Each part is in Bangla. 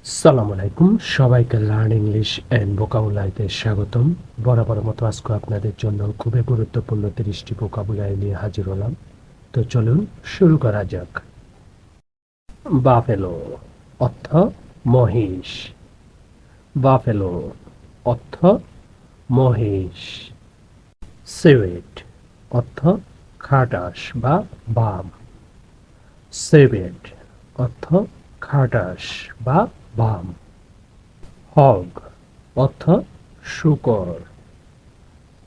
আসসালামু আলাইকুম, সবাইকে লার্ন ইংলিশ অ্যান্ড ভোকাবুলারিতে স্বাগতম। বরাবরের মতো আজকে আপনাদের জন্য খুবই গুরুত্বপূর্ণ 30টি ভোকাবুলারি নিয়ে হাজির হলাম। তো চলুন শুরু করা যাক। বাফেলো অর্থ মহিষ। বাফেলো অর্থ মহিষ। সিভেট অর্থ খাটাস বা বাম। সিভেট অর্থ খাটাস বা বাম। হগ অর্থ শূকর।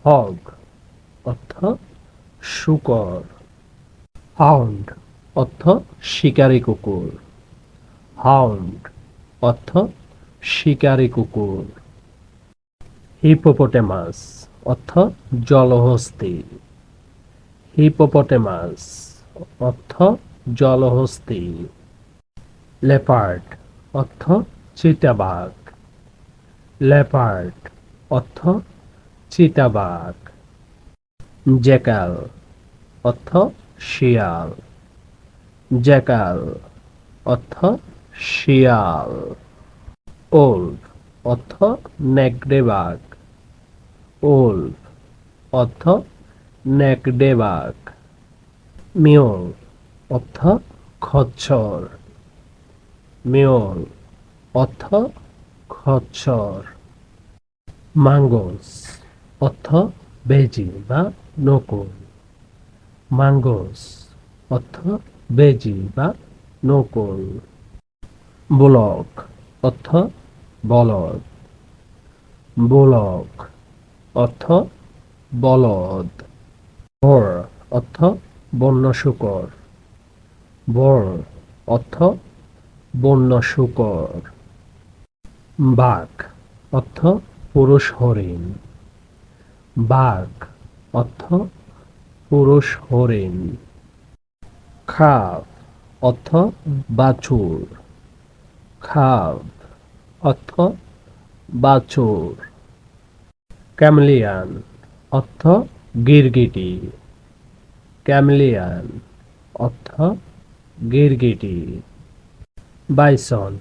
হগ অর্থ শূকর। হাউন্ড অর্থ শিকারী কুকুর। হাউন্ড অর্থ শিকারী কুকুর। হিপোপটেমাস অর্থ জলহস্তী। হিপোপটেমাস অর্থ জলহস্তী। লেপার্ড অর্থ চিতাবাঘ। লেপার্ড অর্থ চিতাবাঘ। জ্যাকাল অর্থ শিয়াল। জ্যাকাল অর্থ শিয়াল। ওল্ফ অর্থ নেকড়ে বাঘ। ওল্ফ অর্থ নেকড়ে বাঘ। মিওল অর্থ খচ্চর। মিওল অর্থ খচ্চর। মাঙ্গোস অর্থ বেজি বা নকুল। মাঙ্গোস অর্থ বেজি বা নকুল। বুলক অর্থ বলদ। বুলক অর্থ বলদ। বোর অর্থ বন্য শূকর। বোর অর্থ বন্য শূকর। বাঘ অর্থ পুরুষ হরিণ। বাঘ অর্থ পুরুষ হরিণ। খাপ অর্থ বাছুর। খাপ অর্থ বাছুর। ক্যামেলিয়ান অর্থ গিরগিটি। ক্যামেলিয়ান অর্থ গিরগিটি। বাইসন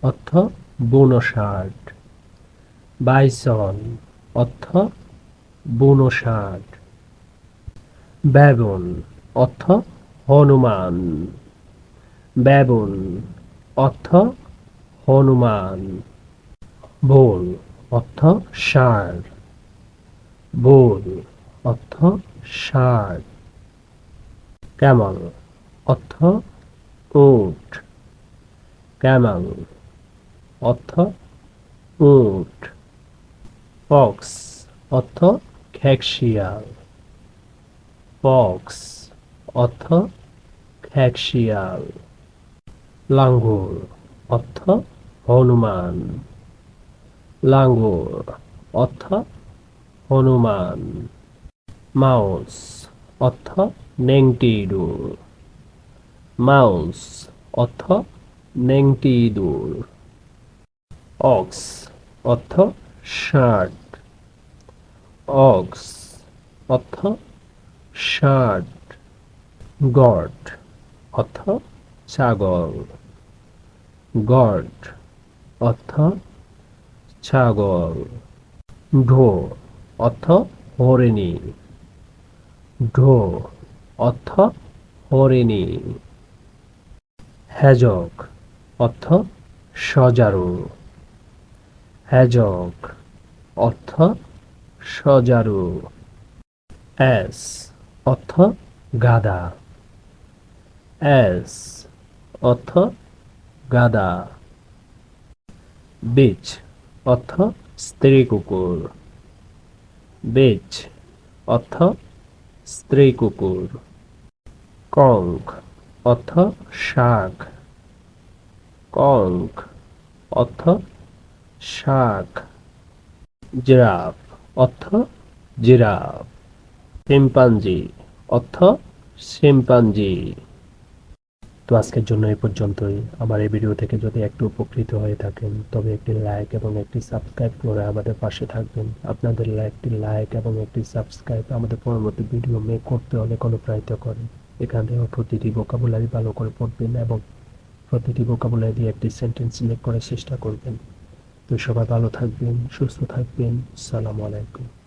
অর্থ বুনো ষাঁড়। বাইসন অর্থ বুনো ষাঁড়। বেবুন অর্থ হনুমান। বেবুন অর্থ হনুমান। বুল অর্থ ষাঁড়। বুল অর্থ ষাঁড়। ক্যামল অর্থ উট। ক্যামল অর্থ উট। ফক্স অর্থ খেকশিয়াল। ফক্স অর্থ খেকশিয়াল। লাঙ্গুর অর্থ হনুমান। লাঙ্গুর অর্থ হনুমান। মাউস অর্থ নেংটি ইঁদুর। মাউস অর্থ নেংটি ইঁদুর। অক্স অর্থ ষাঁড়। অক্স অর্থ ষাঁড়। গট অর্থ ছাগল। গট অর্থ ছাগল। ঢো অর্থ হরিণী। ঢো অর্থ হরিণী। হ্যাজক অর্থ সজারু। হ্যাজক অর্থ সজারু। অ্যাস অর্থ গাধা। অ্যাস অর্থ গাধা। বিচ অর্থ স্ত্রী কুকুর। বিচ অর্থ স্ত্রী কুকুর। কঙ্ক অর্থ শাক। কঙ্ক অর্থ শাক। জিরাফ অর্থ জিরাফ। শিম্পাঞ্জি অর্থ শিম্পাঞ্জি। তো আজকের জন্য এই পর্যন্তই। আমার এই ভিডিও থেকে যদি একটু উপকৃত হয়ে থাকেন তবে একটি লাইক এবং একটি সাবস্ক্রাইব করে আমাদের পাশে থাকবেন। আপনাদের একটি লাইক এবং একটি সাবস্ক্রাইব আমাদের পরবর্তী ভিডিও মেক করতে অনেক অনুপ্রাণিত করে। এখান থেকে প্রতিটি ভোকাবুলারি ভালো করে পড়বেন এবং প্রতিটি ভোকাবুলারি দিয়ে একটি সেন্টেন্স মেক করার চেষ্টা করবেন। তো সবাই ভালো থাকবেন, সুস্থ থাকবেন। আসসালামু আলাইকুম।